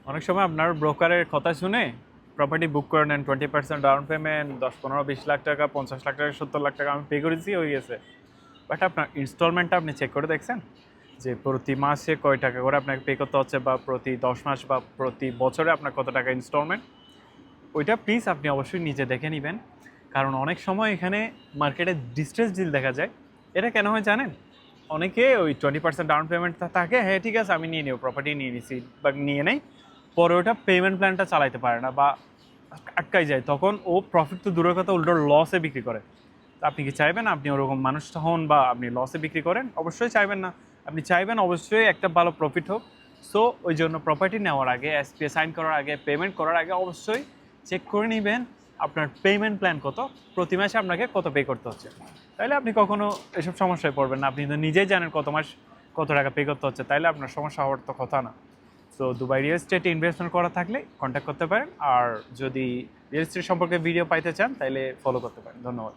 অনেক সময় আপনার ব্রোকারের কথা শুনে প্রপার্টি বুক করে নেন, 20% ডাউন পেমেন্ট, 10, 15, 20 লাখ টাকা, 50 লাখ টাকা, 70 লাখ টাকা আমি পে করেছি, হয়ে গেছে। বাট আপনার ইনস্টলমেন্টটা আপনি চেক করে দেখছেন যে প্রতি মাসে কয় টাকা করে আপনাকে পে করতে হচ্ছে, বা প্রতি 10 মাস বা প্রতি বছরে আপনার কত টাকা ইনস্টলমেন্ট? ওইটা প্লিজ আপনি অবশ্যই নিজে দেখে নেবেন। কারণ অনেক সময় এখানে মার্কেটে ডিস্ট্রেস ডিল দেখা যায়। এটা কেন হয় জানেন? অনেকে ওই 20% ডাউন পেমেন্ট থাকে, হ্যাঁ ঠিক আছে আমি নিয়ে নেব, প্রপার্টি নিয়ে নিছি বা নিয়ে নেই, পরে ওটা পেমেন্ট প্ল্যানটা চালাইতে পারে না বা আটকাই যায়, তখন ও প্রফিট তো দূরের কথা উল্টো লসে বিক্রি করে। তো আপনি কি চাইবেন আপনি ওরকম মানুষটা হন বা আপনি লসে বিক্রি করেন? অবশ্যই চাইবেন না। আপনি চাইবেন অবশ্যই একটা ভালো প্রফিট হোক। সো ওই জন্য প্রপার্টি নেওয়ার আগে, এসপিএ সাইন করার আগে, পেমেন্ট করার আগে অবশ্যই চেক করে নেবেন আপনার পেমেন্ট প্ল্যান কত, প্রতি মাসে আপনাকে কত পে করতে হচ্ছে। তাইলে আপনি কখনো এসব সমস্যায় পড়বেন না। আপনি তো নিজেই জানেন কত মাস কত টাকা পে করতে হচ্ছে, তাইলে আপনার সমস্যা হওয়ার তো কথা না। সো দুবাই রিয়েল এস্টেটে ইনভেস্টমেন্ট করা থাকলে কন্ট্যাক্ট করতে পারেন। আর যদি রিয়েল এস্টেট সম্পর্কে ভিডিও পাইতে চান তাহলে ফলো করতে পারেন। ধন্যবাদ।